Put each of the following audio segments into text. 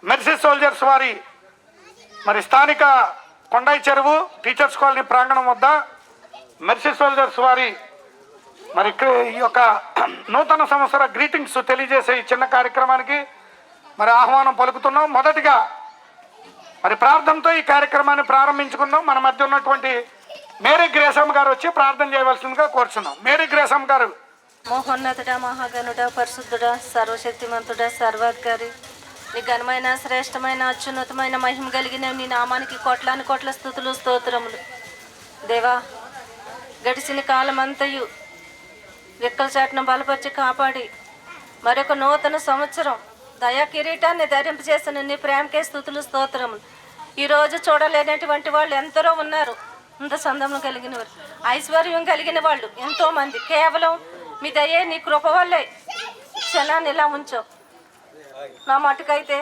Mercy soldiers వారి మరి స్థానిక కొండాయి చెరువు టీచర్స్ కాలనీ ప్రాంగణం వద్ద మెర్సీ సోల్జర్స్ వారి మరి ఈ యొక్క నూతన సంవత్సర గ్రీటింగ్స్ తెలియజేసే ఈ చిన్న కార్యక్రమానికి మరి ఆహ్వానం పలుకుతున్నాం. మొదటిగా మరి ప్రార్థనతో ఈ కార్యక్రమాన్ని ప్రారంభించుకుందాం. మన మధ్య ఉన్నటువంటి మేరీ గ్రేసమ్మ గారు వచ్చి ప్రార్థన చేయవలసిందిగా కోరుచున్నాం. మేరీ గ్రేసమ్మ గారు. మహోన్నతుడ, మహాగణుడ, పరిశుద్ధుడ, సర్వశక్తిమంతుడ, సర్వాధికారి, నీ ఘనమైన శ్రేష్టమైన అత్యున్నతమైన మహిమ కలిగిన నీ నామానికి కోట్లాని కోట్ల స్తుతులు స్తోత్రములు. దేవా, గడిచిన కాలం అంతయు రెక్కల చాటును బలపరిచి కాపాడి మరొక నూతన సంవత్సరం దయా కిరీటాన్ని ధరింపజేసిన నీ ప్రేమకే స్తుతులు స్తోత్రములు. ఈరోజు చూడలేనటువంటి వాళ్ళు ఎందరో ఉన్నారు. ఇంత సందము కలిగిన వారు, ఐశ్వర్యం కలిగిన వాళ్ళు ఎంతోమంది. కేవలం మీ దయే నీ కృప వల్లే క్షణాన్ని ఇలా ఉంచావు. నా మటుకైతే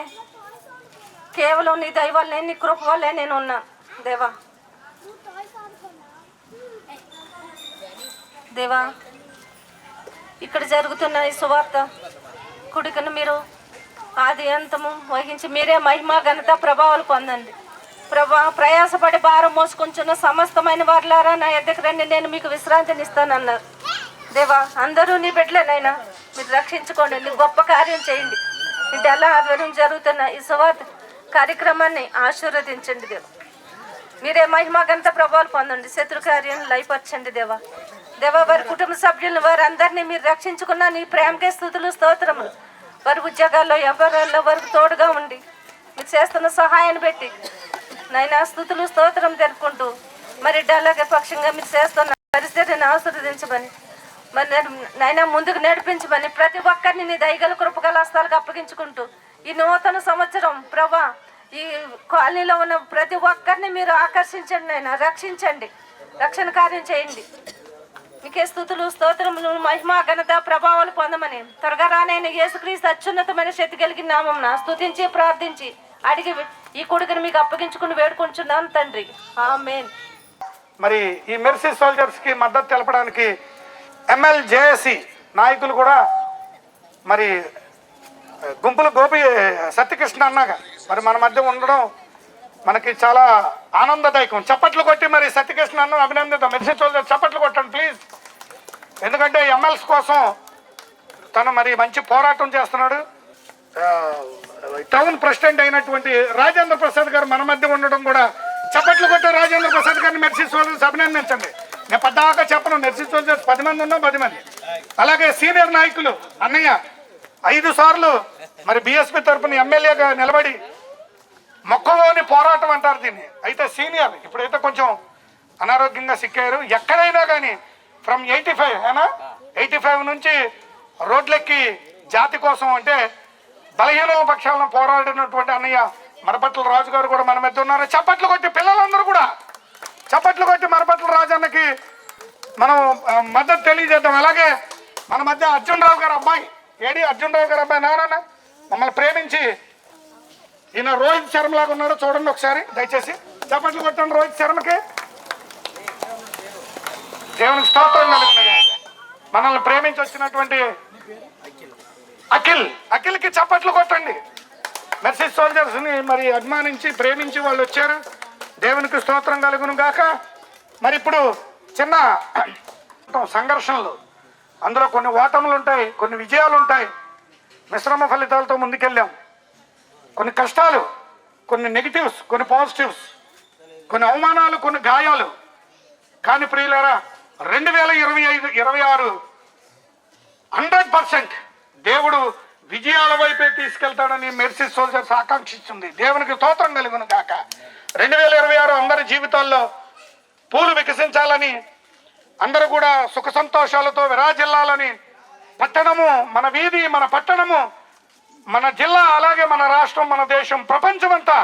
కేవలం నీ దయ వల్లే, నీ కృప వల్లే నేను ఉన్నాను. దేవా, దేవా, ఇక్కడ జరుగుతున్న ఈ సువార్త కుడికను మీరు ఆది అంతము వహించి మీరే మహిమ ఘనత ప్రభావాలు పొందండి. ప్రయాసపడి భారం మోసుకుంటున్న సమస్తమైన వారులారా నా ఎద్దకు రండి, నేను మీకు విశ్రాంతిని ఇస్తానన్నారు. దేవా, అందరూ నీ బిడ్డలేనైనా మీరు రక్షించుకోండి, నీ గొప్ప కార్యం చేయండి. ఇది ఎలా ఆధ్వర్యం జరుగుతున్న ఈ సువార్త కార్యక్రమాన్ని ఆశీర్వదించండి. దేవా, మీరే మహిమ ఘనత ప్రభావాలు పొందండి. శత్రు కార్యాన్ని లయపరచండి. దేవా, దేవా, వారి కుటుంబ సభ్యులను వారందరినీ మీరు రక్షించుకున్న నీ ప్రేమకే స్తుతులు స్తోత్రములు. వారి ఉద్యోగాల్లో వ్యాపారాల్లో వారికి తోడుగా ఉండి మీరు చేస్తున్న సహాయాన్ని పెట్టి నైనా స్తుతులు స్తోత్రం జరుపుకుంటూ మరి అలాగే పక్షంగా మీరు చేస్తున్న పరిస్థితిని ఆశీర్వదించమని మరి నైనా ముందుకు నడిపించమని ప్రతి ఒక్కరిని నీ దయగల కృపగల హస్తాలకు అప్పగించుకుంటూ ఈ నూతన సంవత్సరం ప్రభా ఈ కాలనీలో ఉన్న ప్రతి ఒక్కరిని మీరు ఆకర్షించండి, నైనా రక్షించండి, రక్షణ కార్యం చేయండి. మీకే స్తుతులు స్తోత్రములు మహిమ ఘనత ప్రభావాలు పొందమని త్వరగా రానైన యేసుక్రీస్తు అత్యున్నతమైన శక్తి కలిగిన నామమున స్తుతించి ప్రార్థించి అడిగి ఈ కొడుకుని మీకు అప్పగించుకుని వేడుకుంటున్నాను తండ్రి, ఆమేన్. మరి ఈ మెర్సీ సోల్జర్స్ కి మద్దతు తెలపడానికి MLJSE నాయకులు కూడా మరి గుంపులు గోపి సత్యకృష్ణ అన్నగా మరి మన మధ్య ఉండడం మనకి చాలా ఆనందదాయకం. చప్పట్లు కొట్టి మరి సత్యకృష్ణ అన్న అభినందిద్దాం. మెర్సీ సోల్జర్స్ చప్పట్లు కొట్టండి ప్లీజ్. ఎందుకంటే MLs కోసం తను మరి మంచి పోరాటం చేస్తున్నాడు. టౌన్ ప్రెసిడెంట్ అయినటువంటి రాజేంద్ర ప్రసాద్ గారు మన మధ్య ఉండడం కూడా చప్పట్లు కొట్టే రాజేంద్ర ప్రసాద్ గారిని మెర్సీ సోల్జర్స్ అభినందించండి. నేను పద్దాకా చెప్పను, మెర్సీ సోల్జర్స్ 10 మంది ఉన్నా 10 మంది. అలాగే సీనియర్ నాయకులు అన్నయ్య 5 సార్లు మరి BSP తరఫున ఎమ్మెల్యేగా నిలబడి మొక్కలోని పోరాటం అంటారు దీన్ని. అయితే సీనియర్ ఇప్పుడైతే కొంచెం అనారోగ్యంగా సిక్కారు. ఎక్కడైనా కానీ ఫ్రమ్ 85 నుంచి రోడ్లెక్కి జాతి కోసం అంటే బలహీన పక్షాలను పోరాడినటువంటి అన్నయ్య మరపట్ల రాజు గారు కూడా మన మధ్య ఉన్నారు. చప్పట్లు కొట్టి పిల్లలందరూ కూడా చప్పట్లు కొట్టి మరపట్ల రాజు అన్నకి మనం మద్దతు తెలియజేద్దాం. అలాగే మన మధ్య అర్జునరావు గారు అబ్బాయి, అర్జునరావు గారు అబ్బాయి నారాయణ మమ్మల్ని ప్రేమించి ఈయన రోహిత్ శర్మ లాగా ఉన్నాడు, చూడండి ఒకసారి దయచేసి చప్పట్లు కొట్టండి రోహిత్ శర్మకి. దేవునికి స్తోత్రం కలుగుతుంది. మనల్ని ప్రేమించి వచ్చినటువంటి అఖిల్కి చప్పట్లు కొట్టండి. మెర్సీ సోల్జర్స్ ని మరి అభిమానించి ప్రేమించి వాళ్ళు వచ్చారు. దేవునికి స్తోత్రం కలుగును గాక. మరి ఇప్పుడు చిన్న సంఘర్షణలు, అందులో కొన్ని ఓటములు ఉంటాయి, కొన్ని విజయాలు ఉంటాయి. మిశ్రమ ఫలితాలతో ముందుకెళ్ళాం. కొన్ని కష్టాలు, కొన్ని నెగిటివ్స్, కొన్ని పాజిటివ్స్, కొన్ని అవమానాలు, కొన్ని గాయాలు. కానీ ప్రియులారా 2025-26 100% దేవుడు విజయాల వైపే తీసుకెళ్తాడని మెర్సీ సోల్జర్స్ ఆకాంక్షిస్తుంది. దేవునికి స్తోత్రం కలుగును గాక. 2026 అందరి జీవితాల్లో పూలు వికసించాలని, అందరూ కూడా సుఖ సంతోషాలతో విరాజిల్లాలని, పట్టణము, మన వీధి, మన పట్టణము, మన జిల్లా, అలాగే మన రాష్ట్రం, మన దేశం, ప్రపంచమంతా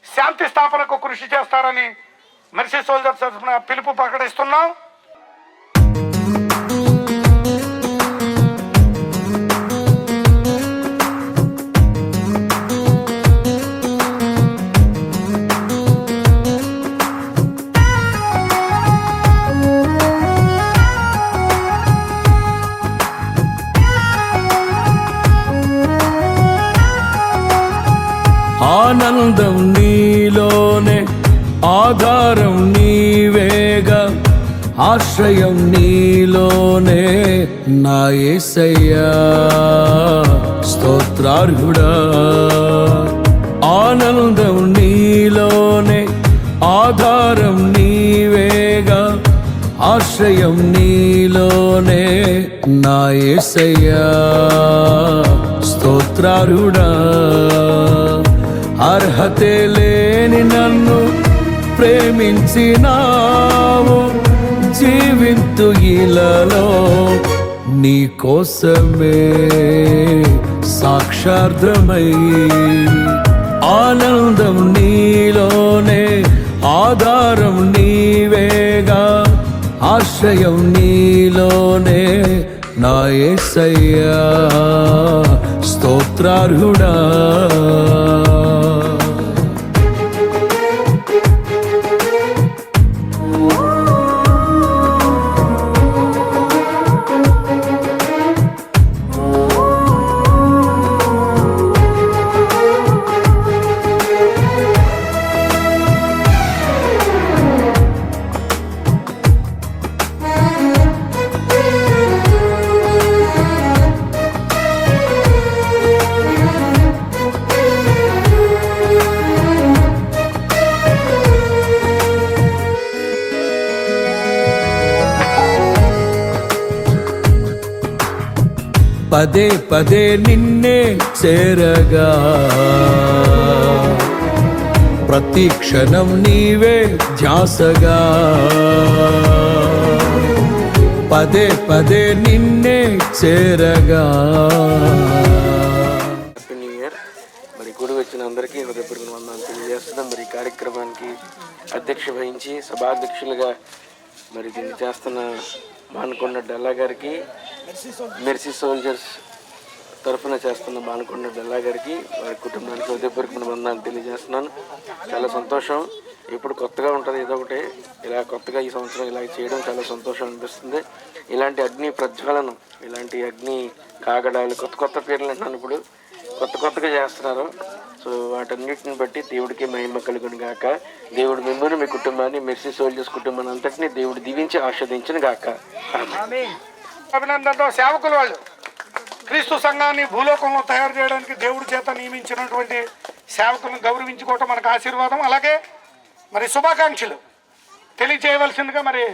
శాంతి స్థాపనకు కృషి చేస్తారని మెర్సీ సోల్జర్స్ పిలుపు ప్రకటిస్తున్నాం. ఆనందం నీలోనే, ఆధారం నీవేగా, ఆశ్రయం నీలోనే నా యేసయ్యా. స్తోత్రార్హుడా, ఆనందం నీలోనే, ఆధారం నీవేగా, ఆశ్రయం నీలోనే నా యేసయ్యా. స్తోత్రార్హుడా, అర్హతే లేని నన్ను ప్రేమించినావు, జీవింతు ఇలలో నీ కోసమే సాక్షార్థమై. ఆనందం నీలోనే, ఆధారం నీవేగా, ఆశ్రయం నీలోనే నా యేసయ్యా. స్తోత్రార్హుడా, పదే పదే నిన్నే చేరగా, ప్రతి క్షణం నీవే ధ్యాసగా. పదే పదే నిన్నే చేరగా. Happy new year. మరి గుడి వచ్చిన అందరికీ హృదయపూర్వక వందనాలు తెలియజేస్తున్నాం. మరి ఈ కార్యక్రమానికి అధ్యక్ష వహించి సభాధ్యక్షులుగా మరి దీన్ని చేస్తున్న బానుకొండ డల్లా గారికి, మెర్సీ సోల్జర్స్ తరఫున చేస్తున్న బానుకొండ డల్లా గారికి, వారి కుటుంబానికి హృదయపూర్వక వందనాలు తెలియజేస్తున్నాను. చాలా సంతోషం. ఇప్పుడు కొత్తగా ఉంటుంది ఏదో ఒకటి, ఇలా కొత్తగా ఈ సంవత్సరం ఇలా చేయడం చాలా సంతోషం అనిపిస్తుంది. ఇలాంటి అగ్ని ప్రజ్వలనం, ఇలాంటి అగ్ని కాగడాలు, కొత్త కొత్త పేర్లు అంటున్నాను ఇప్పుడు, కొత్త కొత్తగా చేస్తున్నారు. సో వాటన్నిటిని బట్టి దేవుడికి మహిమ కలుగును గాక. దేవుడు మిమ్మల్ని, మీ కుటుంబాన్ని, మెర్సీ సోల్జర్స్ కుటుంబాన్ని అంతటినీ దేవుడు దీవించి ఆస్వాదించును గాక. అభినందనతో సేవకులు వాళ్ళు క్రీస్తు సంఘాన్ని భూలోకంలో తయారు చేయడానికి దేవుడి చేత నియమించినటువంటి సేవకులను గౌరవించుకోవటం మనకు ఆశీర్వాదం. అలాగే మరి శుభాకాంక్షలు తెలియజేయవలసిందిగా మరి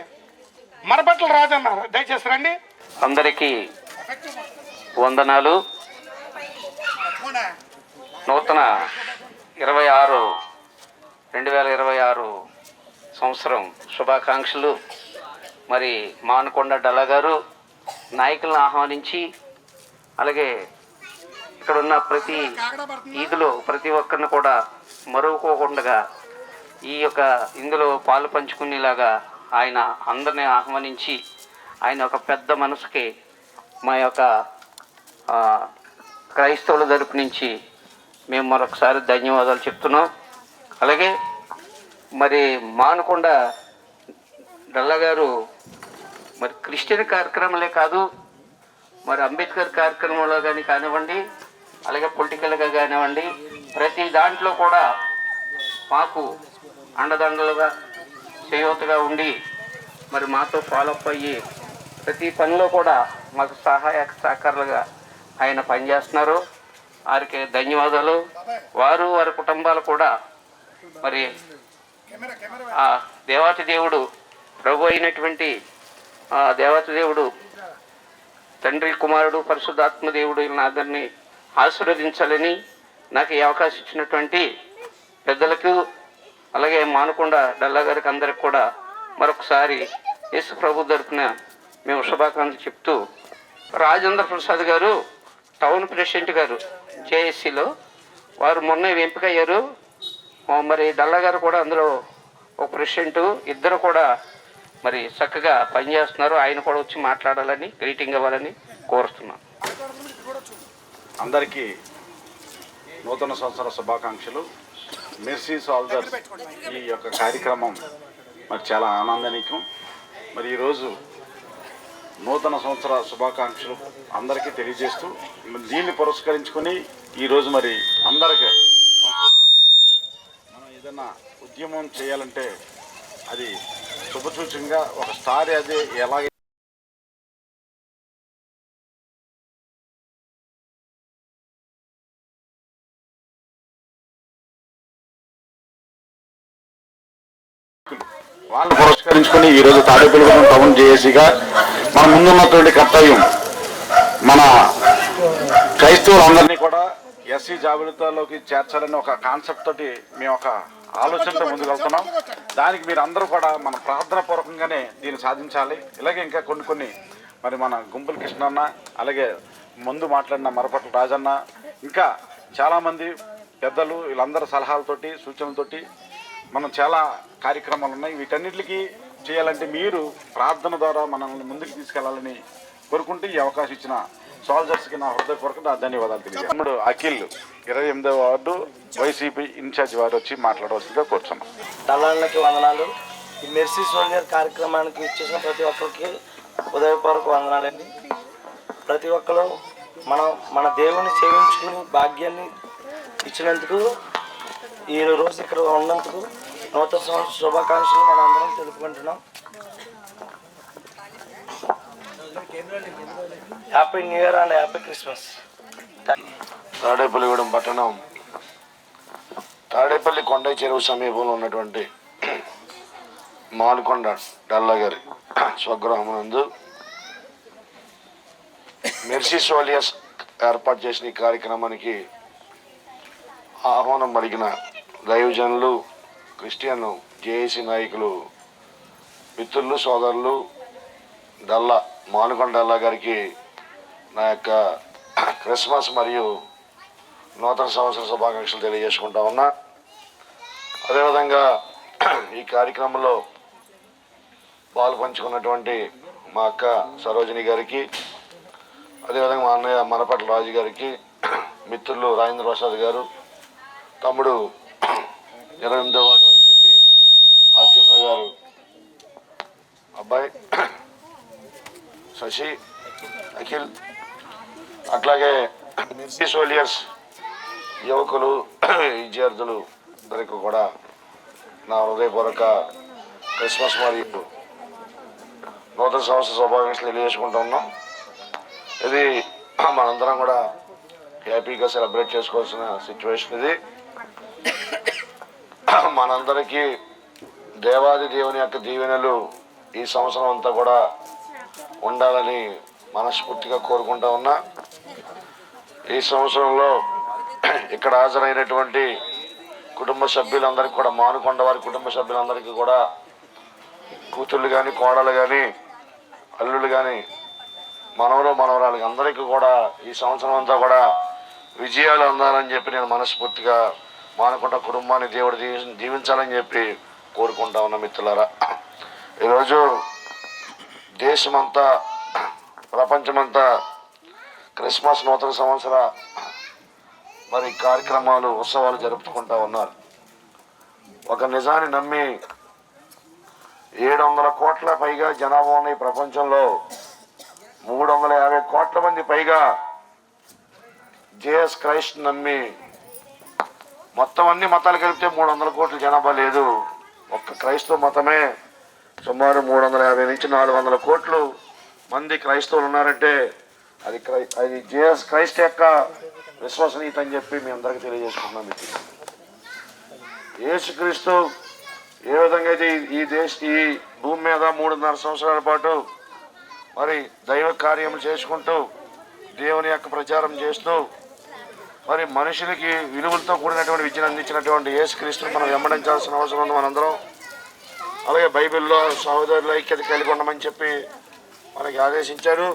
మరపట్ల రాజన్నారు, దయచేసి రండి. అందరికీ వందనాలు. నూతన 2026 సంవత్సరం శుభాకాంక్షలు. మరి మానుకొండ డల్లా గారు నాయకులను ఆహ్వానించి, అలాగే ఇక్కడ ఉన్న ప్రతి ఈదులో ప్రతి ఒక్కరిని కూడా మరువకోకుండా ఈ యొక్క ఇందులో పాలు పంచుకునేలాగా ఆయన అందరినీ ఆహ్వానించి, ఆయన ఒక పెద్ద మనసుకి మా యొక్క క్రైస్తవుల తరపు నుంచి మేము మరొకసారి ధన్యవాదాలు చెప్తున్నాం. అలాగే మరి మానుకొండ డల్లా గారు మరి క్రిస్టియన్ కార్యక్రమాలే కాదు, మరి అంబేద్కర్ కార్యక్రమంలో కానీ కానివ్వండి, అలాగే పొలిటికల్గా కానివ్వండి, ప్రతి దాంట్లో కూడా మాకు అండదండలుగా చేయూతగా ఉండి మరి మాతో ఫాలోఅప్ అయ్యి ప్రతి పనిలో కూడా మాకు సహాయ సహకారులుగా ఆయన పనిచేస్తున్నారు. వారికి ధన్యవాదాలు. వారు వారి కుటుంబాలు కూడా మరి ఆ దేవాతి దేవుడు, ప్రభు అయినటువంటి ఆ దేవాతి దేవుడు, తండ్రి, కుమారుడు, పరిశుద్ధాత్మ దేవుడు అందరినీ ఆశీర్వదించాలని నాకు ఈ అవకాశం ఇచ్చినటువంటి పెద్దలకు, అలాగే మానుకొండ డల్లా గారికి అందరికి కూడా మరొకసారి యేసు ప్రభు తరపున మేము శుభాకాంక్షలు చెప్తూ, రాజేంద్ర ప్రసాద్ గారు టౌన్ ప్రెసిడెంట్ గారు జేఏసీలో, వారు మొన్న ఎంపిక అయ్యారు. మరి డల్లా గారు కూడా అందులో ఒక ప్రెసిడెంట్, ఇద్దరు కూడా మరి చక్కగా పనిచేస్తున్నారు. ఆయన కూడా వచ్చి మాట్లాడాలని, గ్రీటింగ్ ఇవ్వాలని కోరుతున్నాను. అందరికీ నూతన సంవత్సర శుభాకాంక్షలు. మెర్సీ సోల్జర్స్ ఈ యొక్క కార్యక్రమం మరి చాలా ఆనందనీయం. మరి ఈరోజు నూతన సంవత్సర శుభాకాంక్షలు అందరికీ తెలియజేస్తూ దీన్ని పురస్కరించుకొని ఈరోజు మరి అందరికీ ఉద్యమం చేయాలంటే అది శుభసూచకంగా ఒక స్టార్ అది ఎలాగ వాళ్ళు పురస్కరించుకొని ఈరోజు తాడేపల్లిగూడెం టౌన్ జేఏసీగా మన ముందున్నటువంటి కర్తవ్యం మన క్రైస్తవులందరినీ కూడా ఎస్సీ జాబితాలోకి చేర్చాలని ఒక కాన్సెప్ట్ తోటి మేము ఒక ఆలోచనతో ముందుకు వెళ్తున్నాం. దానికి మీరు అందరూ కూడా మన ప్రార్థన పూర్వకంగానే దీన్ని సాధించాలి. ఇలాగే ఇంకా కొన్ని మరి మన గుంపుల కృష్ణన్న, అలాగే ముందు మాట్లాడిన మరపట్ల రాజన్న, ఇంకా చాలామంది పెద్దలు వీళ్ళందరి సలహాలతోటి సూచనలతోటి మనం చాలా కార్యక్రమాలు ఉన్నాయి. వీటన్నిటికీ చేయాలంటే మీరు ప్రార్థన ద్వారా మనల్ని ముందుకు తీసుకెళ్లాలని కోరుకుంటూ ఈ అవకాశం ఇచ్చిన సోల్జర్స్కి నా హృదయపూర్వక ధన్యవాదాలు తెలియజేస్తాను. తమ్ముడు అఖిల్ 28వ వార్డు వైసీపీ ఇన్ఛార్జ్ వారు వచ్చి మాట్లాడవలసిందిగా కోరుతున్నాం. దళాలకి వందనాలు. ఈ మెర్సీ సోల్జర్ కార్యక్రమానికి ఇచ్చేసిన ప్రతి ఒక్కరికి హృదయపూర్వక వందనాలండి. ప్రతి ఒక్కరు మన దేవుని సేవించుకుని భాగ్యాన్ని ఇచ్చినందుకు, ఈ రోజు ఇక్కడ ఉన్నందుకు నూతన సంవత్సర శుభాకాంక్షలు మనం అందరం తెలుపుకుంటున్నాం. Happy new year and happy Christmas. Tadepalligudem పట్టణం తాడేపల్లి కొండ చెరువు సమీపంలో ఉన్నటువంటి మాలుకొండ డల్లా గారి స్వగృహం నందు మెర్సీ సోలియర్స్ ఏర్పాటు చేసిన ఈ కార్యక్రమానికి ఆహ్వానం పలికిన దైవజనులు, క్రిస్టియన్ జేఏసీ నాయకులు, మిత్రులు, సోదరులు డల్లా మాలుకొండ డల్లా గారికి నా యొక్క క్రిస్మస్ మరియు నూతన సంవత్సర శుభాకాంక్షలు తెలియజేసుకుంటా ఉన్నా. అదేవిధంగా ఈ కార్యక్రమంలో పాలు పంచుకున్నటువంటి మా అక్క సరోజిని గారికి, అదేవిధంగా మా అన్నయ్య మరపట్ల రాజు గారికి, మిత్రులు రాజేంద్ర ప్రసాద్ గారు, తమ్ముడు 28వ వార్డు వైసీపీ అర్జున్ గారు అబ్బాయి శశి, అఖిల్, అట్లాగే మెర్సీ సోలియర్స్ యువకులు, విద్యార్థులు అందరికీ కూడా నా హృదయపూర్వక క్రిస్మస్ మరియు నూతన సంవత్సర శుభాకాంక్షలు తెలియజేసుకుంటూ ఉన్నాం. ఇది మనందరం కూడా హ్యాపీగా సెలబ్రేట్ చేసుకోవాల్సిన సిచ్యువేషన్. ఇది మనందరికీ దేవాది దేవుని యొక్క దీవెనలు ఈ సంవత్సరం అంతా కూడా ఉండాలని మనస్ఫూర్తిగా కోరుకుంటా ఉన్నా. ఈ సంవత్సరంలో ఇక్కడ హాజరైనటువంటి కుటుంబ సభ్యులందరికీ కూడా, మానుకొండ వారి కుటుంబ సభ్యులందరికీ కూడా, కూతుళ్ళు కానీ, కోడలు కానీ, అల్లుళ్ళు కానీ, మనవరాలకి అందరికీ కూడా ఈ సంవత్సరం అంతా కూడా విజయాలు అందాలని చెప్పి నేను మనస్ఫూర్తిగా మానుకొండ కుటుంబాన్ని దేవుడు దీవించాలని చెప్పి కోరుకుంటా ఉన్నా. మిత్రులారా, ఈరోజు దేశమంతా, ప్రపంచమంతా క్రిస్మస్ నూతన సంవత్సర మరి కార్యక్రమాలు, ఉత్సవాలు జరుపుకుంటా ఉన్నారు. ఒక నిజాన్ని నమ్మి 700 కోట్ల పైగా జనాభా ఉన్న ఈ ప్రపంచంలో 350 కోట్ల మంది పైగా జీసస్ క్రైస్ట్ నమ్మి, మొత్తం అన్ని మతాలు కలిపితే 300 కోట్ల జనాభా లేదు. ఒక్క క్రైస్తవ మతమే సుమారు 350 నుంచి 400 కోట్లు మంది క్రైస్తవులు ఉన్నారంటే అది జీసస్ క్రైస్ట్ యొక్క విశ్వసనీయత అని చెప్పి మీ అందరికీ తెలియజేసుకుంటున్నాం. యేసుక్రీస్తు ఏ విధంగా అయితే ఈ భూమి మీద 3.5 సంవత్సరాల పాటు మరి దైవ కార్యములు చేసుకుంటూ, దేవుని యొక్క ప్రచారం చేస్తూ, మరి మనుషులకి విలువలతో కూడినటువంటి విద్యను అందించినటువంటి యేసుక్రీస్తుని మనం వెంబడించాల్సిన అవసరం ఉంది మనందరం. అలాగే బైబిల్లో సహోదరుల ఐక్యత కలిగి ఉండమని చెప్పి మనకి ఆదేశించారు.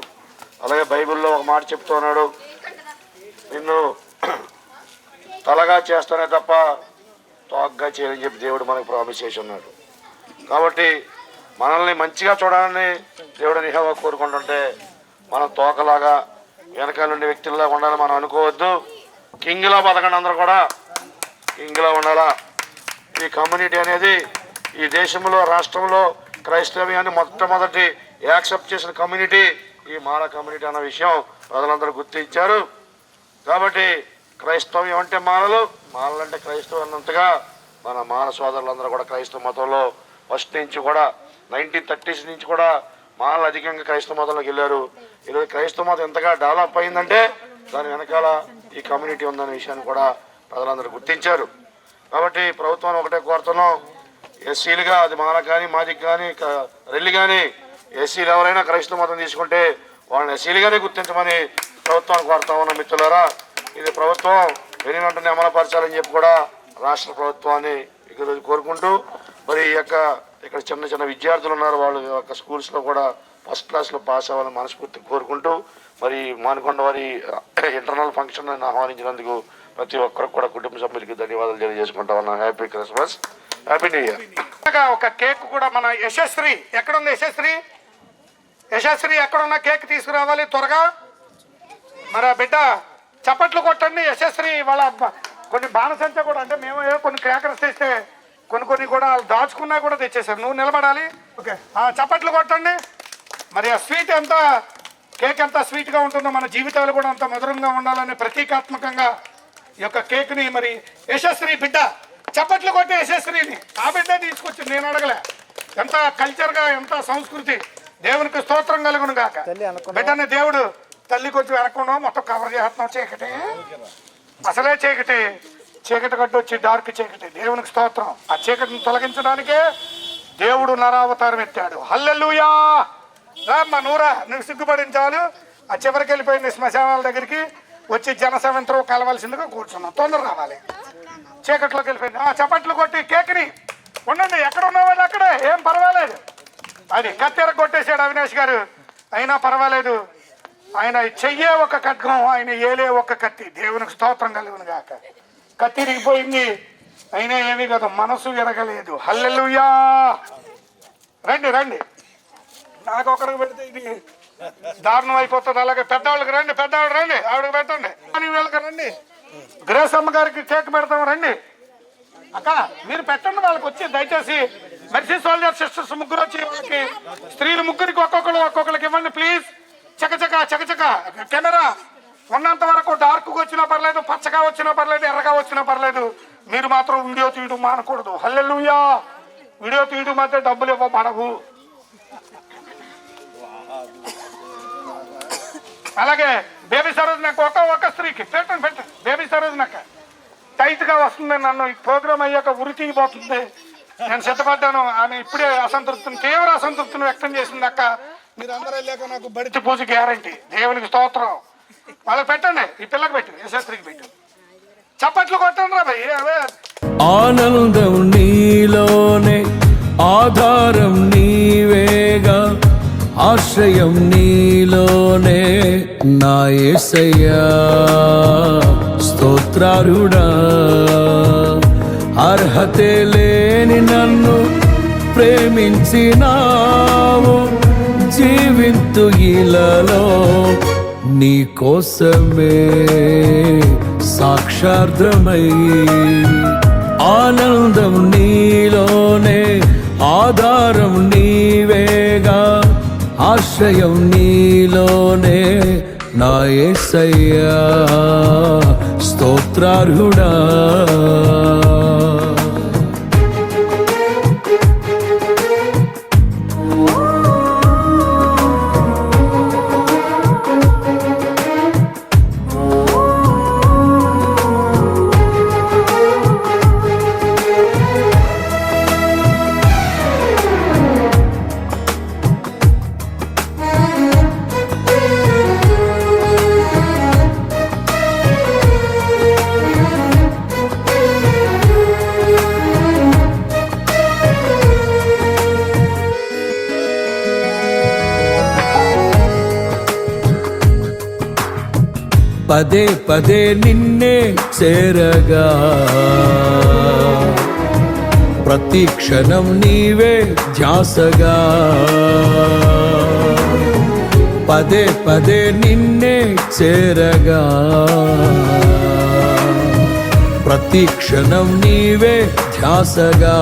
అలాగే బైబిల్లో ఒక మాట చెప్తూ ఉన్నాడు, నిన్ను తలగా చేస్తానే తప్ప తోగ్గా చేయని చెప్పి దేవుడు మనకు ప్రామిస్ చేసి ఉన్నాడు. కాబట్టి మనల్ని మంచిగా చూడాలని దేవుడు నిహంగా కోరుకుంటుంటే మనం తోకలాగా వెనకాల నుండి వ్యక్తుల్లాగా ఉండాలని మనం అనుకోవద్దు. కింగ్లా బతకండి, అందరూ కూడా కింగ్లా ఉండాలా. ఈ కమ్యూనిటీ అనేది ఈ దేశంలో, రాష్ట్రంలో క్రైస్తవ్యాన్ని మొట్టమొదటి యాక్సెప్ట్ చేసిన కమ్యూనిటీ ఈ మాల కమ్యూనిటీ అన్న విషయం ప్రజలందరూ గుర్తించారు. కాబట్టి క్రైస్తవ్యం అంటే మాలలు, మాలలు అంటే క్రైస్తవం అన్నంతగా మన మాన సోదరులందరూ కూడా క్రైస్తవ మతంలో ఫస్ట్ నుంచి కూడా 1930s నుంచి కూడా మానలు అధికంగా క్రైస్తవ మతంలోకి వెళ్ళారు. ఈరోజు క్రైస్తవ మతం ఎంతగా డెవలప్ అయిందంటే దాని వెనకాల ఈ కమ్యూనిటీ ఉందనే విషయాన్ని కూడా ప్రజలందరూ గుర్తించారు. కాబట్టి ప్రభుత్వాన్ని ఒకటే కోరుతున్నాం, ఎస్సీలుగా అది మాలకు కానీ మాదికి కానీ రెల్లి కానీ ఎస్సీలు ఎవరైనా క్రైస్తవ మతం తీసుకుంటే వాళ్ళని ఎస్సీలుగానే గుర్తించమని ప్రభుత్వాన్ని కోరుతా ఉన్నాం. మిత్రులారా, ఇది ప్రభుత్వం వెను వెంటనే అమలుపరచాలని చెప్పి కూడా రాష్ట్ర ప్రభుత్వాన్ని ఈరోజు కోరుకుంటూ, మరి ఈ యొక్క ఇక్కడ చిన్న చిన్న విద్యార్థులు ఉన్నారు, వాళ్ళు యొక్క స్కూల్స్లో కూడా ఫస్ట్ క్లాస్లో పాస్ అవ్వాలని మనస్ఫూర్తిగా కోరుకుంటూ, మరి మానుకొండ వారి ఇంటర్నల్ ఫంక్షన్ ఆహ్వానించినందుకు ప్రతి ఒక్కరికి కూడా కుటుంబ సభ్యులకి ధన్యవాదాలు తెలియజేసుకుంటా ఉన్నాం. Happy Christmas, happy new year. ఒక కేక్ కూడా మన యశస్శ్రీ ఎక్కడుంది? యశస్శ్రీ ఎక్కడున్న కేక్ తీసుకురావాలి త్వరగా. మరి ఆ బిడ్డ చప్పట్లు కొట్టండి. యశస్శ్రీ వాళ్ళ కొన్ని బాణసంచ కూడా, అంటే మేము కొన్ని క్రాకర్స్ తెస్తే కొన్ని కూడా దాచుకున్నా కూడా తెచ్చేసారు. నువ్వు నిలబడాలి. ఓకే, చప్పట్లు కొట్టండి. మరి ఆ స్వీట్ ఎంత, కేక్ ఎంత స్వీట్గా ఉంటుందో మన జీవితాలు కూడా అంత మధురంగా ఉండాలని ప్రతీకాత్మకంగా ఈ యొక్క కేక్ని మరి యశస్శ్రీ బిడ్డ చప్పట్లు కొట్టే యశస్శ్రీని ఆ బిడ్డ తీసుకొచ్చింది, నేను అడగలే. ఎంత కల్చర్గా, ఎంత సంస్కృతి. దేవునికి స్తోత్రం కలుగును గాక. బిడ్డని దేవుడు తల్లి కొంచెం వెనకుండా మొత్తం కవర్ చేస్తున్నాం. చీకటి అసలే చీకటి కట్టు వచ్చి డార్క్ చీకటి. దేవునికి స్తోత్రం. ఆ చీకటిని తొలగించడానికే దేవుడు నరావతారం ఎత్తాడు. హల్లెలూయా. రామ్మా నూరా, నువ్వు సిగ్గుపడించాలు. ఆ చివరికి వెళ్ళిపోయింది శ్మశానాల దగ్గరికి వచ్చి జనసమంతో కలవాల్సిందిగా కూర్చున్నాం. తొందర రావాలి, చీకట్లోకి వెళ్ళిపోయింది. చప్పట్లు కొట్టి కేక్ని ఉండండి, ఎక్కడ ఉన్నవాళ్ళు అక్కడే, ఏం పర్వాలేదు. అది కత్తెర కొట్టేశాడు అవినాష్ గారు, అయినా పర్వాలేదు. ఆయన చెయ్యే ఒక ఖడ్గం, ఆయన ఏలే ఒక కత్తి. దేవునికి స్తోత్రం కలుగును గాక. కత్తి ఇరిగిపోయింది, అయినా ఏమీ కాదు, మనసు ఎరగలేదు. హల్లెలూయా. రండి, నాకు ఒకరికి పెడితే ఇది దారుణం అయిపోతుంది. అలాగే పెద్దవాళ్ళకి రండి, ఆవిడకి పెట్టండి. అని వీళ్ళకి రండి, గ్రేస్ అమ్మ గారికి కేక్ పెడతాం రండి. అక్క మీరు పెట్టండి, వాళ్ళకి వచ్చి దయచేసి. మెర్సీ సోల్జర్ సిస్టర్స్ ముగ్గురు వచ్చి వాళ్ళకి, స్త్రీలు ముగ్గురికి ఒక్కొక్కరికి ఇవ్వండి ప్లీజ్. చకచక కెమెరా ఉన్నంత వరకు డార్క్గా వచ్చినా పర్లేదు, పచ్చగా వచ్చినా పర్లేదు, ఎర్రగా వచ్చినా పర్లేదు, మీరు మాత్రం వీడియో తీయడం మానకూడదు. హల్లెలూయా. వీడియో తీయడం మధ్య డబ్బులు ఇవ్వబడవు. అలాగే బేబీ సరోజ్ నాకు ఒక స్త్రీకి పెట్టండి. బేబీ సరోజ్ నాకు టైట్గా వస్తుంది, నన్ను ఈ ప్రోగ్రామ్ అయ్యాక ఉరి తీయబోతుంది, నేను సిద్ధపడ్డాను. ఆమె ఇప్పుడే తీవ్ర అసంతృప్తిని వ్యక్తం చేసింది. అక్క మీరు అందరూ వెళ్ళాక నాకు బడితి పూజ గ్యారంటీ. దేవునికి స్తోత్రం. వాళ్ళకి పెట్టండి, ఈ పిల్లకి పెట్టి, యశస్త్రికి పెట్టి చప్పట్లు కొట్టండి రా భయ్. ఆనందం నీలోనే, ఆధారం నీవేగా, ఆశ్రయం నీలోనే నా యేసయ్యా. స్తోత్రారుడా, అర్హతే లేని నన్ను ప్రేమించినావు. జీవింతు ఇలలో నీ కోసమే సాక్షార్థమై. ఆనందం నీలోనే, ఆధారం నీవేగా, ఆశ్రయం నీలోనే నా యేసయ్యా. స్తోత్రార్హుడా. పదే పదే నిన్నే చేరగా, ప్రతి క్షణం నీవే ధ్యాసగా. పదే పదే నిన్నే చేరగా, ప్రతి క్షణం నీవే ధ్యాసగా.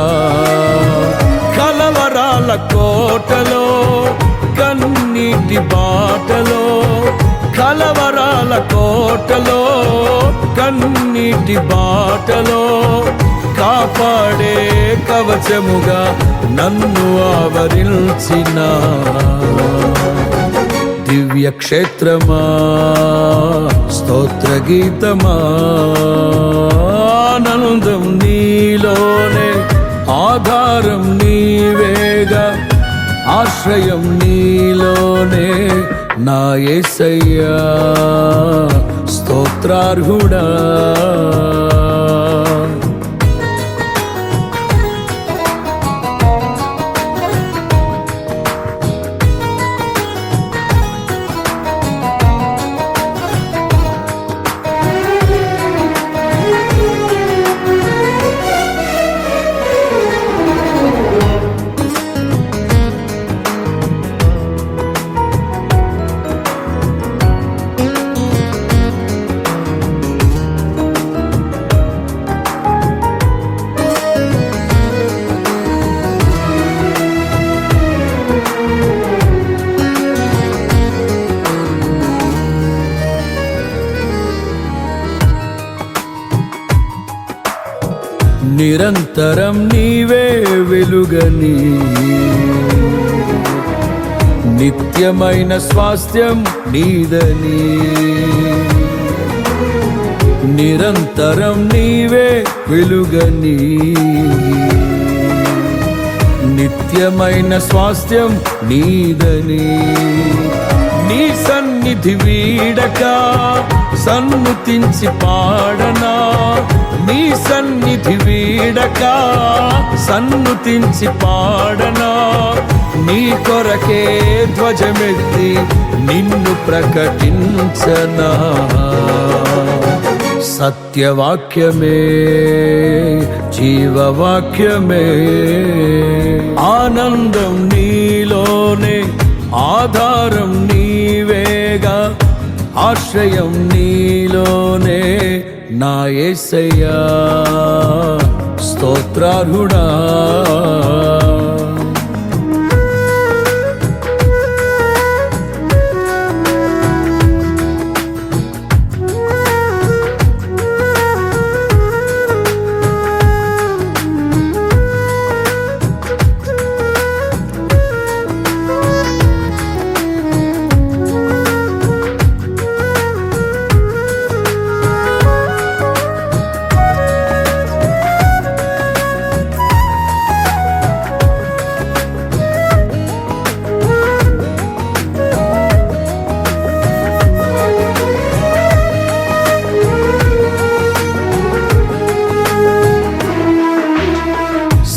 కలవరాల కోటలో, కన్నీటి బాటలో, కలవరాల కోటలో, కన్నీటి బాటలో కాపాడ కవచముగా నన్ను ఆవరించిన దివ్య క్షేత్రమా స్తోత్ర గీతమా ఆనందం నీలోనే ఆధారం నీవేగా ఆశ్రయం నీలోనే నా యేసయ్యా స్తోత్రార్హుడా నిరంతరం నీవే వెలుగని నిత్యమైన స్వాస్థ్యం నీదని నిరంతరం నీవే వెలుగని నిత్యమైన స్వాస్థ్యం నీదని నీ సన్నిధి వీడక సన్నుతించి పాడనా నీ సన్నిధి వీడక సన్నుతించి పాడనా నీ కొరకే ధ్వజమెత్తి నిన్ను ప్రకటించనా సత్యవాక్యమే జీవవాక్యమే ఆనందం నీలోనే ఆధారం నీవేగా ఆశ్రయం నీలోనే నా యేసయ్యా స్తోత్రార్హుడా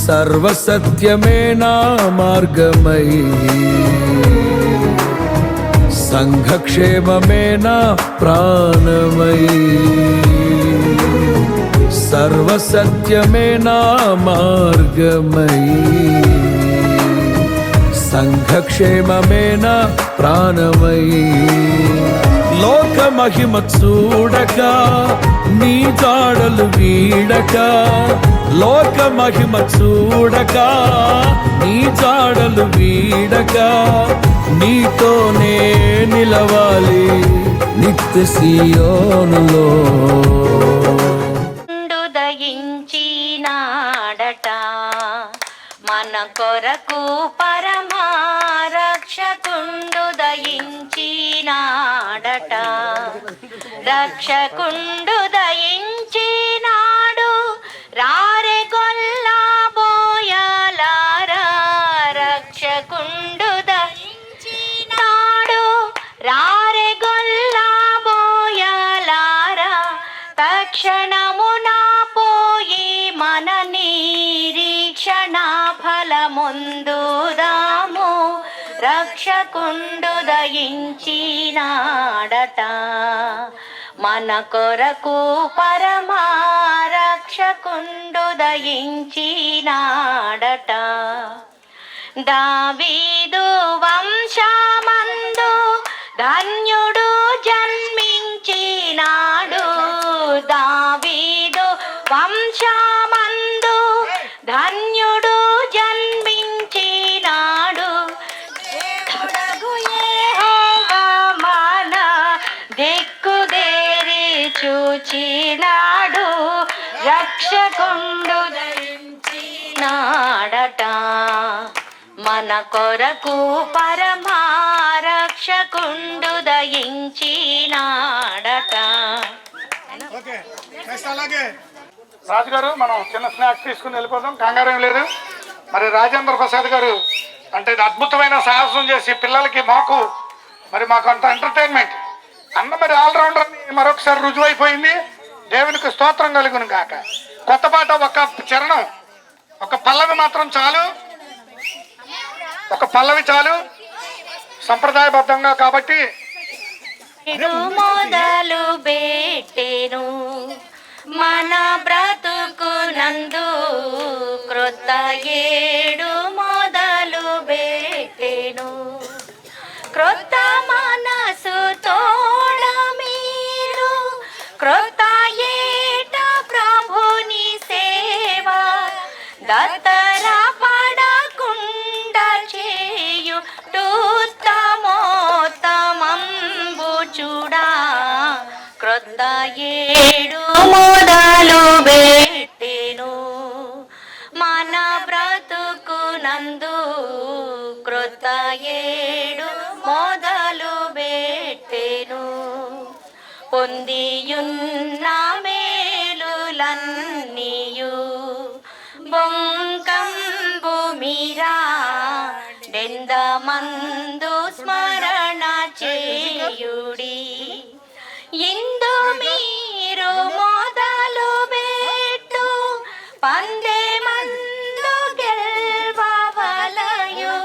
సర్వసత్యమే నా మార్గమై సంఘక్షేమమే నా ప్రాణమై సర్వసత్యమే నా మార్గమై సంఘక్షేమమే నా ప్రాణమై లోక మహిమ చూడక నీ జాడలు వీడక లోక మహిమ చూడక నీ జాడలు వీడక నీతోనే నిలవాలి నిత్య సియోనులో దయించినాడట మన కొరకు పరమారక్షకుండు దయించినాడట రక్షకుండు దయించినాడు రారె గొల్లబోయలారా రక్షకుండు దయించినాడు రారె గొల్లబోయలారా తక్షణమున పోయి మన నిరీక్షణ ఫలముందుదాము రక్షకుండు దయించినాడట మన కొరకు పరమారక్షకుండు దయించినాడట దావీదు వంశమందు ధన్యుడు జన్మించినాడు దావీదు వంశమందు ధన్యుడు జన్మించినాడు యెహోవా మన దిక్కుదేరి చూచినాడు రక్షకుండు దయించినాడట చేసినాడట మన కొరకు పరమారక్షకుండు దయించినాడట. ఓకే నెక్స్ట్ అలాగే రాజుగారు మనం చిన్న స్నాక్స్ తీసుకుని వెళ్ళిపోదాం, కంగారం లేదు. మరి రాజేంద్ర ప్రసాద్ గారు అంటే ఇది అద్భుతమైన సాహసం చేసి పిల్లలకి మాకు అంత ఎంటర్టైన్మెంట్ అన్న మరి ఆల్రౌండర్ అని మరొకసారి రుజువైపోయింది. దేవునికి స్తోత్రం కలుగును కాక. కొత్త పాట ఒక చరణం, ఒక పల్లవి మాత్రం చాలు, ఒక పల్లవి చాలు సంప్రదాయబద్ధంగా కాబట్టి. మొదలు పెట్టెను మన బ్రతుకునందు క్రొత్త ఏడు మొదలు పెట్టెను క్రొత్త మనసు తోడ మీరు క్రొత్త ఏట ప్రభుని సేవ దత్తర పడకుండా చేయు ఉత్తమోత్తమంబు చూడా క్రొత్త ఏడు మొదలు పెట్టెను మన బ్రతుకునందు క్రొత్త ఏడు మొదలు పెట్టెను పొందియున్న మేలులన్నీయు బొంకంబు మీరా డెందమందు స్మరణ చేయుడి ఇందు మీరు మొదలు పెట్టు పందెమందు గెల్వవలయు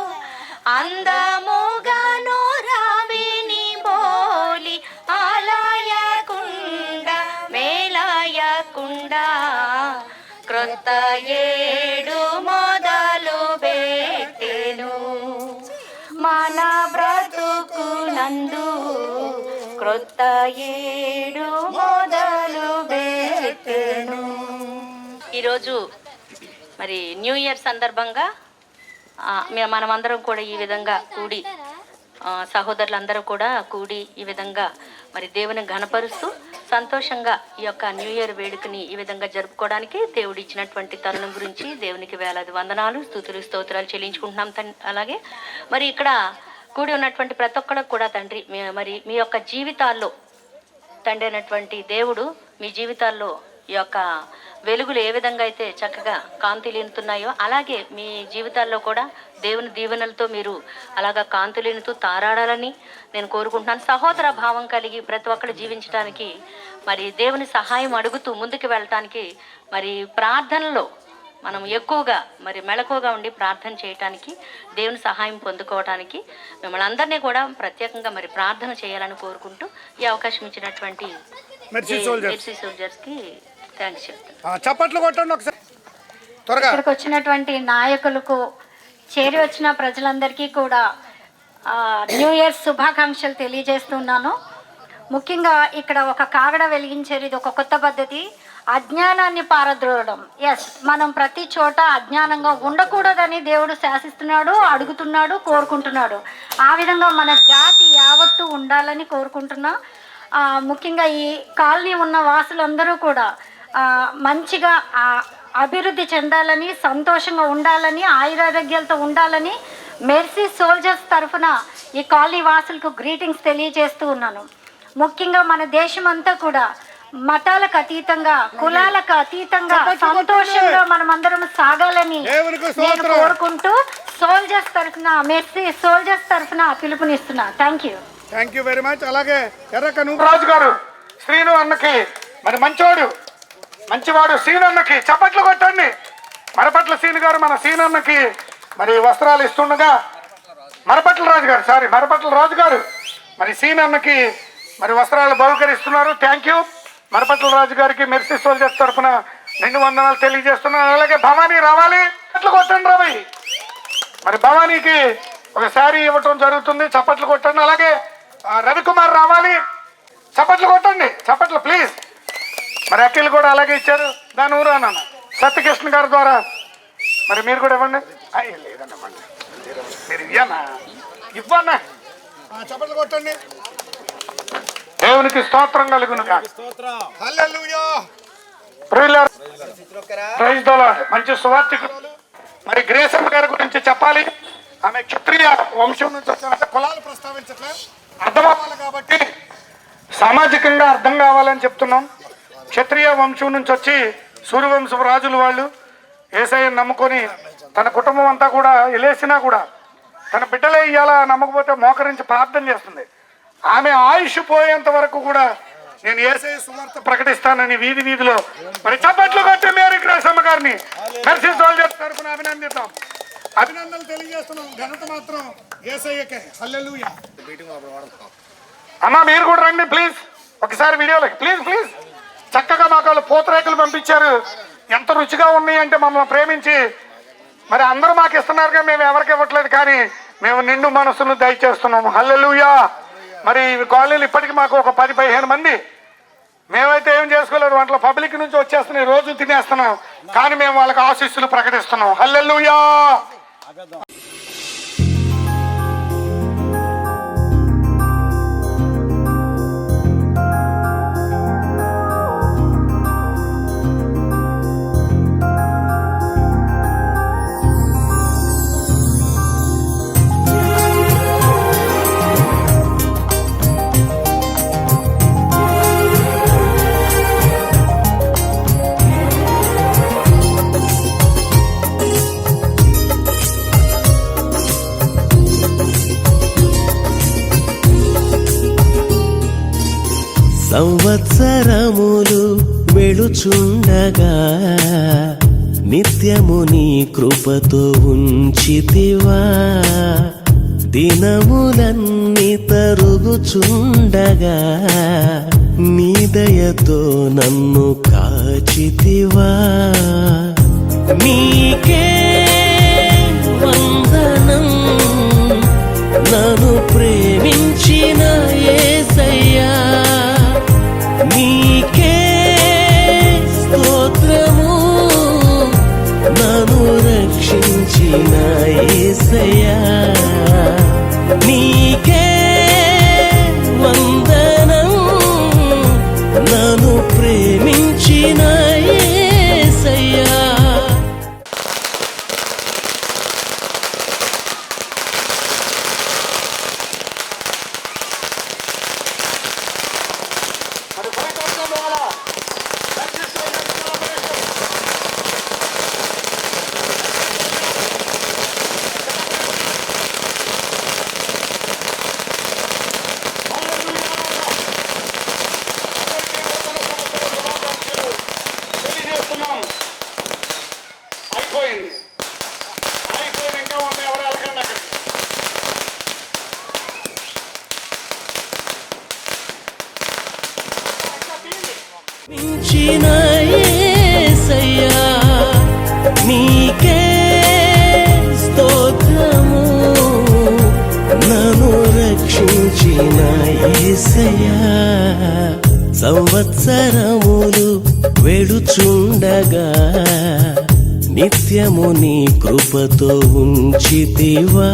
అందముగాను రవిని బోలి ఆలయకుండ మేలయకుండ క్రొత్త ఏడు మొదలు పెట్టెను మన బ్రతుకునందు క్రొత్త ఏడు మొదలు పెట్టెను. ఈరోజు మరి న్యూ ఇయర్ సందర్భంగా మనమందరం కూడా ఈ విధంగా కూడి సహోదరులందరూ కూడా కూడి ఈ విధంగా మరి దేవుని ఘనపరుస్తూ సంతోషంగా ఈ యొక్క న్యూ ఇయర్ వేడుకని ఈ విధంగా జరుపుకోవడానికి దేవుడు ఇచ్చినటువంటి తరుణం గురించి దేవునికి వేలాది వందనాలు స్తుతులు స్తోత్రాలు చెల్లించుకుంటున్నాం. అలాగే మరి ఇక్కడ కూడి ఉన్నటువంటి ప్రతి ఒక్కరికి కూడా తండ్రి మరి మీ యొక్క జీవితాల్లో తండ్రి అయినటువంటి దేవుడు మీ జీవితాల్లో ఈ యొక్క వెలుగులు ఏ విధంగా అయితే చక్కగా కాంతులీనుతున్నాయో అలాగే మీ జీవితాల్లో కూడా దేవుని దీవెనలతో మీరు అలాగా కాంతులీనుతూ తారాడాలని నేను కోరుకుంటున్నాను. సహోదర భావం కలిగి ప్రతి ఒక్కరు జీవించడానికి మరి దేవుని సహాయం అడుగుతూ ముందుకు వెళ్ళటానికి మరి ప్రార్థనలో మనం ఎక్కువగా మరి మెళకువగా ఉండి ప్రార్థన చేయటానికి దేవుని సహాయం పొందుకోవటానికి మిమ్మల్ని అందరినీ కూడా ప్రత్యేకంగా మరి ప్రార్థన చేయాలని కోరుకుంటూ ఈ అవకాశం ఇచ్చినటువంటి మెర్సీ సోల్జర్స్కి థ్యాంక్స్ చెప్తాను. చప్పట్లు కొట్టండి ఒకసారి త్వరగా. ఇక్కడికి వచ్చినటువంటి నాయకులకు చేరి వచ్చిన ప్రజలందరికీ కూడా న్యూ ఇయర్ శుభాకాంక్షలు తెలియజేస్తున్నాను. ముఖ్యంగా ఇక్కడ ఒక కాగడ వెలిగించేది ఇది ఒక కొత్త పద్ధతి, అజ్ఞానాన్ని పారద్రోలడం. ఎస్, మనం ప్రతి చోట అజ్ఞానంగా ఉండకూడదని దేవుడు శాసిస్తున్నాడు, అడుగుతున్నాడు, కోరుకుంటున్నాడు. ఆ విధంగా మన జాతి యావత్తు ఉండాలని కోరుకుంటున్నా. ముఖ్యంగా ఈ కాలనీ ఉన్న వాసులందరూ కూడా మంచిగా అభివృద్ధి చెందాలని, సంతోషంగా ఉండాలని, ఆయురారోగ్యాలతో ఉండాలని మెర్సీ సోల్జర్స్ తరఫున ఈ కాలనీ వాసులకు గ్రీటింగ్స్ తెలియజేస్తూ ఉన్నాను. ముఖ్యంగా మన దేశం అంతా కూడా మతాలకు అతీతంగా, కులాలకు అతీతంగా సంతోషంగా మనమందరం సాగాలని నేను కోరుకుంటూ సోల్జర్స్ తరఫున, మెర్సీ సోల్జర్స్ తరఫున పిలుపునిస్తున్నా. Thank you very much. అలాగే ఎర్రకను రాజు గారు శ్రీను అన్నకి మరి మంచివాడు శ్రీను అన్నకి చప్పట్లు కొట్టండి. మరపట్ల శ్రీను గారు మన శ్రీను అన్నకి మరి వస్త్రాలు ఇస్తుండగా మరపట్ల రాజు గారు మరి శ్రీను అన్నకి మరి వస్త్రాలు బహుకరిస్తున్నారు. థ్యాంక్ యూ మరపట్ల రాజు గారికి మెర్సీ సోల్జర్స్ తరఫున నిండు వందనాలు తెలియజేస్తున్నాను. అలాగే భవానీ రావాలి, చప్పట్లు కొట్టండి రాబోయ్. మరి భవానీకి ఒక శారీ ఇవ్వటం జరుగుతుంది, చప్పట్లు కొట్టండి. అలాగే రవికుమార్ రావాలి, చప్పట్లు కొట్టండి, చప్పట్లు ప్లీజ్. మరి అఖిల్ కూడా అలాగే ఇచ్చారు, దాని ఊరు అన్న సత్యకృష్ణ గారి ద్వారా మరి మీరు కూడా ఇవ్వండి. లేదన్నా మీరు ఇవ్వన్నా, చప్పట్లు కొట్టండి. దేవునికి స్తోత్రం కలుగును కాక. హల్లెలూయా. Praise the Lord. మంచి సువార్తికులు మరి గ్రేసమ్మ గారి గురించి చెప్పాలి. ఆమె క్షత్రియ వంశం నుంచి వచ్చారంటే కులాలు ప్రస్తావించట్లే, అర్థం అవ్వాలి కాబట్టి సామాజికంగా అర్థం కావాలని చెప్తున్నాం. క్షత్రియ వంశం నుంచి వచ్చి సూర్యవంశం రాజులు వాళ్ళు యేసయ్యను నమ్ముకొని తన కుటుంబం అంతా కూడా ఎలేసినా కూడా తన బిడ్డలే ఇయ్యాలా నమ్మకపోతే మోకరించి ప్రార్థన చేస్తుంది. ఆమె ఆయుష్ పోయేంత వరకు కూడా నేను యేసయ్య సువార్త ప్రకటిస్తానని వీధి వీధిలో మరి చప్పట్లు కొట్టి మేరీ గ్రేసమ్మ గారిని మెర్సీ సోల్జర్స్ తరఫున అభినందిద్దాం. అభినందనలు తెలియజేస్తున్నాం. ఘనత మాత్రం యేసయ్యకే. హల్లెలూయా. అమ్మా మీరు కూడా రండి ప్లీజ్, ఒకసారి వీడియోలోకి ప్లీజ్ ప్లీజ్. చక్కగా మాకు వాళ్ళు పూతరేకులు పంపించారు, ఎంత రుచిగా ఉన్నాయి అంటే మమ్మల్ని ప్రేమించి. మరి అందరూ మాకు ఇస్తున్నారుగా, మేము ఎవరికి ఇవ్వట్లేదు, కానీ మేము నిండు మనసును దయచేస్తున్నాము. హల్లెలూయా. మరి కాలనీలు ఇప్పటికీ మాకు ఒక 10-15 మంది, మేమైతే ఏం చేసుకోలేదు, వంటలు పబ్లిక్ నుంచి వచ్చేస్తున్నాయి, రోజు తినేస్తున్నాం, కానీ మేము వాళ్ళకి ఆశీస్సులు ప్రకటిస్తున్నాం. హల్లెలూయా. సంవత్సరములు వెళుచుండగా నిత్యము నీ కృపతో ఉంచితివా, దినములన్నీ తరుగుచుండగా నీ దయతో నన్ను కాచితివా. నీకే వందనం నన్ను ప్రేమించిన యేసయ్యా, నీకే స్తోత్రము నన్ను రక్షించిన యేసయ్యా, నీకే వందనం నన్ను ప్రేమించిన యేసయ్యా. అయిపోయింది ఇంకా ఉన్నాయి, ఎవరు వెళ్ళకండి అక్కడ. మించిన యేసయ్యా, నీకే స్తోత్రము నన్ను రక్షించిన యేసయ్యా. సంవత్సరములు వెళుచుండగా నిత్యము నీ కృపతో ఉంచితివా,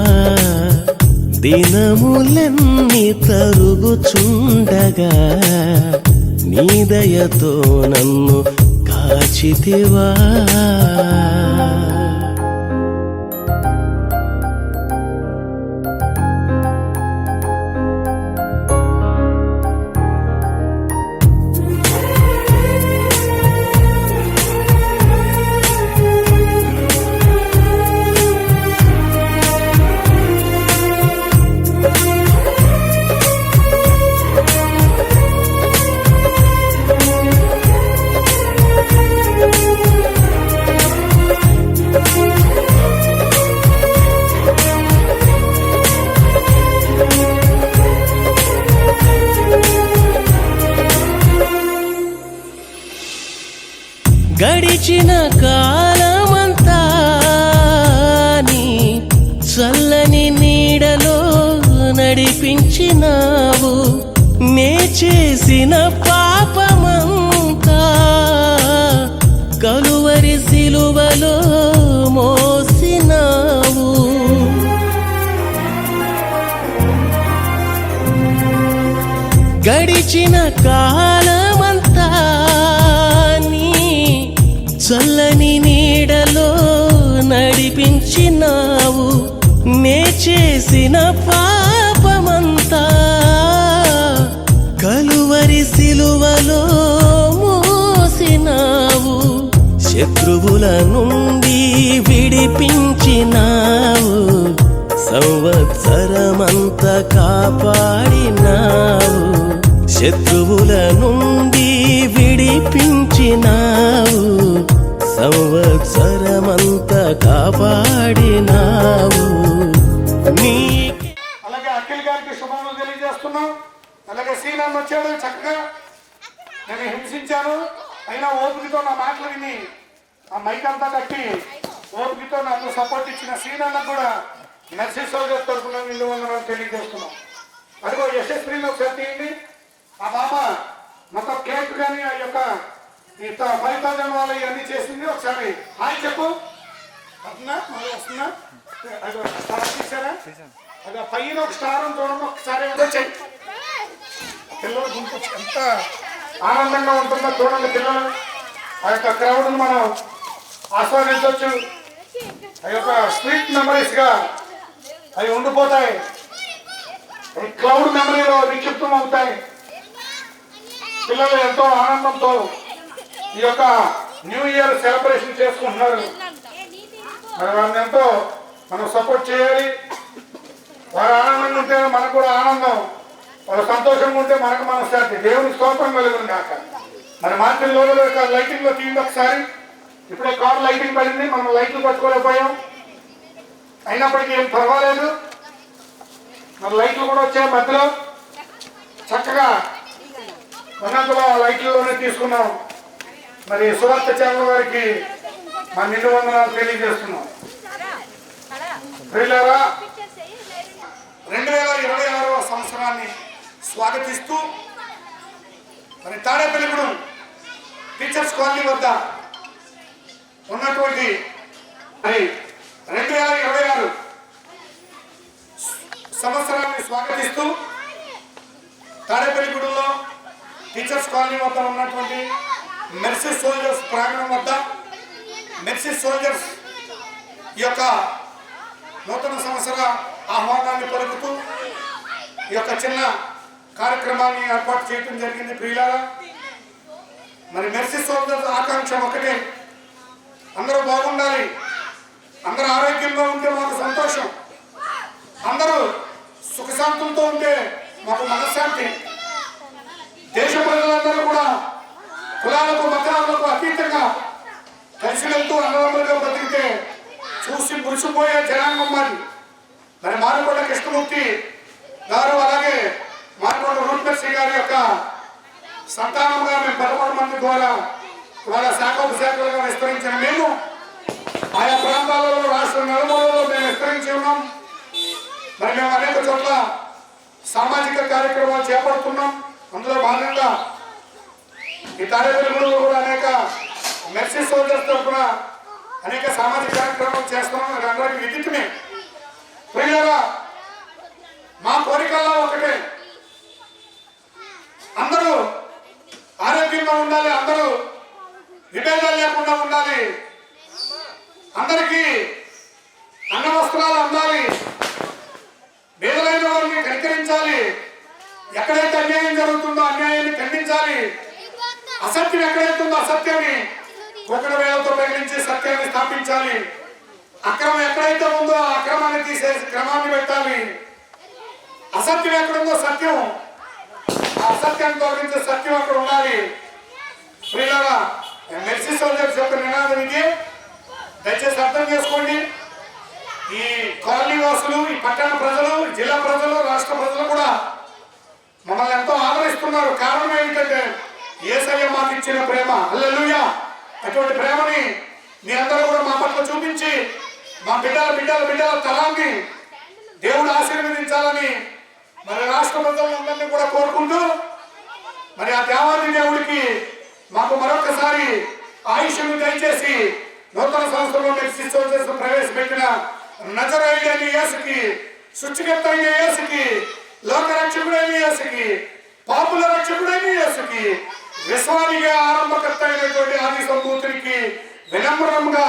దినములన్నీ తరుగుచుండగా నీ దయతో నన్ను కాచితివా. గడిచిన కాలమంతా నీ చల్లని నీడలో నడిపించినావు, నే చేసిన పాపమంతా కలువరి సిలువలో మోసినావు. గడిచిన కాలమంతా నీ చల్లని నీడలో నడిపించినావు నే చేసిన పాపమంతా కలువరి సిలువలో మోసినావు శత్రువుల నుండి విడిపించినావు సంవత్సరమంత కాపాడినావు శత్రువుల నుండి విడిపించినావు సంవత్సరమంత కాపాడినావు నీ అలాగే అఖిల్ గారికి శుభములు తెలియజేస్తున్నాం. అలాగే సీనన్న వచ్చాడు, చక్కగా నేను హింసించాను అయినా ఓపికతో నా మాటలు విని ఆ మైక్ అంతా కట్టి ఓపికతో నాకు సపోర్ట్ ఇచ్చిన సీనన్నకు కూడా నర్సింగ్ గారి తరఫున నిండు వందనాలు తెలియజేస్తున్నాం. అదిగో యశస్విని ఒకసారి తీయండి. ఆ బాబ మొత్తం కేక్ కానీ ఆ యొక్క 5,000 వాళ్ళు ఇవన్నీ చేసింది. ఒకసారి హాయ్ చెప్పు. వస్తున్నా మళ్ళీ వస్తున్నా. అదిగో స్టార్ తీసారా? అది పైన ఒక స్టార్ చూడండి ఒకసారి. పిల్లలు గుంపు ఎంత ఆనందంగా ఉంటుందో చూడండి. పిల్లలు ఆ యొక్క క్రౌడ్ను మనం ఆస్వాదించవచ్చు. ఆ యొక్క స్వీట్ మెమరీస్గా అవి ఉండిపోతాయి. క్లౌడ్ మెమరీలో నిక్షిప్తం అవుతాయి. పిల్లలు ఎంతో ఆనందంతో ఈ యొక్క న్యూ ఇయర్ సెలబ్రేషన్ చేసుకుంటున్నారు. మరి వారిని ఎంతో మనం సపోర్ట్ చేయాలి. వారు ఆనందంగా ఉంటే మనకు కూడా ఆనందం, వాళ్ళు సంతోషంగా ఉంటే మనకు మనశ్శాంతి. దేవుని స్తోత్రం కలుగును కాక. మరి మార్కెట్ లో లైటింగ్ లో తీయండి ఒకసారి. ఇప్పుడే కార్ లైటింగ్ పడింది, మనం లైట్లు పట్టుకోలేకపోయాం. అయినప్పటికీ ఏం పర్వాలేదు, మరి లైట్లు కూడా వచ్చాయి మధ్యలో. చక్కగా ఉన్నంతలో లైట్లలోనే తీసుకున్నాం. మరి సువార్త ఛానల్ వారికి మా నిండు వందనాలు తెలియజేస్తున్నాం. ప్రియులారా, 2026వ సంవత్సరాన్ని స్వాగతిస్తూ మరి తాడేపల్లిగూడెం టీచర్స్ కాలనీ వద్ద ఉన్నటువంటి మరి 2026 సంవత్సరాన్ని స్వాగతిస్తూ తాడేపల్లిగూడెంలో టీచర్స్ కాలనీ వద్ద ఉన్నటువంటి మెర్సీ సోల్జర్స్ ప్రాంగణం వద్ద మెర్సీ సోల్జర్స్ ఈ యొక్క నూతన సంవత్సర ఆహ్వానాన్ని పలుకుతూ ఈ యొక్క చిన్న కార్యక్రమాన్ని ఏర్పాటు చేయడం జరిగింది. ప్రియులారా, మరి మెర్సీ సోల్జర్స్ ఆకాంక్ష ఒకటే, అందరూ బాగుండాలి, అందరూ ఆరోగ్యంగా ఉంటే మాకు సంతోషం, అందరూ సుఖశాంతులతో ఉంటే మాకు మనశ్శాంతి. దేశ ప్రజలందరూ కూడా కులాలకు మతాలకు అతీతంగా కలిసి వెళ్తూ అన్నదమ్ములుగా బ్రతికితే చూసి మురిసిపోయే జనాంగం మాది. మరి మారుకొండ కృష్ణమూర్తి గారు అలాగే మారుకొండ రూపశ్రీ గారి యొక్క సంతానంగా మేము 11 మంది ద్వారా వాళ్ళ శాఖోపశాఖలుగా విస్తరించిన మేము ఆయా ప్రాంతాలలో రాష్ట్ర నలుమూలలో మేము విస్తరించి ఉన్నాం. మరి మేము అనేక చోట్ల సామాజిక కార్యక్రమాలు చేపడుతున్నాం. అందులో భాగంగా ఈ తాడేపల్లిగూడెంలో కూడా అనేక మెర్సీ సోల్జర్స్ తరఫున అనేక సామాజిక కార్యక్రమాలు చేస్తున్నాం. అది అందరికీ విదితమే. ప్రియులారా, మా కోరికల్లో ఒకటే, అందరూ ఆరోగ్యంగా ఉండాలి, అందరూ విభేదాలు లేకుండా ఉండాలి, అందరికీ అన్న వస్త్రాలు అందాలి, పేదలైన వారిని కనికరించాలి, ఎక్కడైతే అన్యాయం జరుగుతుందో అన్యాయాన్ని ఖండించాలి, అసత్యం ఎక్కడైతే ఉందో అసత్యాన్ని ఒకరి వేలతో ప్రకటించి సత్యాన్ని స్థాపించాలి, అక్రమం ఎక్కడైతే ఉందో ఆ అక్రమాన్ని తీసేసి క్రమాన్ని పెట్టాలి, అసత్యం ఎక్కడుందో సత్యం, ఆ అసత్యాన్ని తొలగించే సత్యం అక్కడ ఉండాలి. ప్రియులారా, మెర్సీ సోల్జర్స్ యొక్క నినాదం ఇది. దయచేసి అర్థం చేసుకోండి. ఈ కాలనీ వాసులు, ఈ పట్టణ ప్రజలు, జిల్లా ప్రజలు, రాష్ట్ర ప్రజలు కూడా మమ్మల్ని ఎంతో ఆదరిస్తున్నారు. కారణం ఏమిటంటే యేసయ్య మాకు ఇచ్చిన ప్రేమ. హల్లెలూయా. అటువంటి ప్రేమని మీ అందరూ కూడా మా పట్ల చూపించి మా బిడ్డల తరాన్ని దేవుడు ఆశీర్వదించాలని మరి రాష్ట్ర ప్రజలందరినీ కూడా కోరుకుంటూ మరి ఆ దేవాది దేవుడికి మాకు మరొకసారి ఆయుష్ను దయచేసి నూతన సంవత్సరంలో మెర్సీ సోల్జర్స్ ప్రవేశపెట్టిన నజరేయుడైన యేసుకి, సృష్టికర్త అయిన యేసుకి, లోక రక్షకుడైన యేసుకి, పాపుల రక్షకుడైన యేసుకి, విశ్వానిగా ఆరంభకర్త అయినటువంటి ఆది సంభూతునికి వినమ్రంగా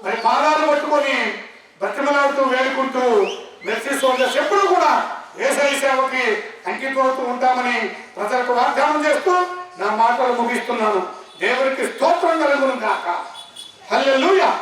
మరి పాదాలు పట్టుకొని బ్రతిమలాడుతూ వేడుకుంటూ మెర్సీ సోల్జర్స్ ఎప్పుడు కూడా యేసయ్య సేవకి అంకితమవుతూ ఉంటామని ప్రజలకు వాగ్దానం చేస్తూ నా మాటలు ముగిస్తున్నాను. దేవునికి స్తోత్రం కలుగును గాక. హల్లెలూయా.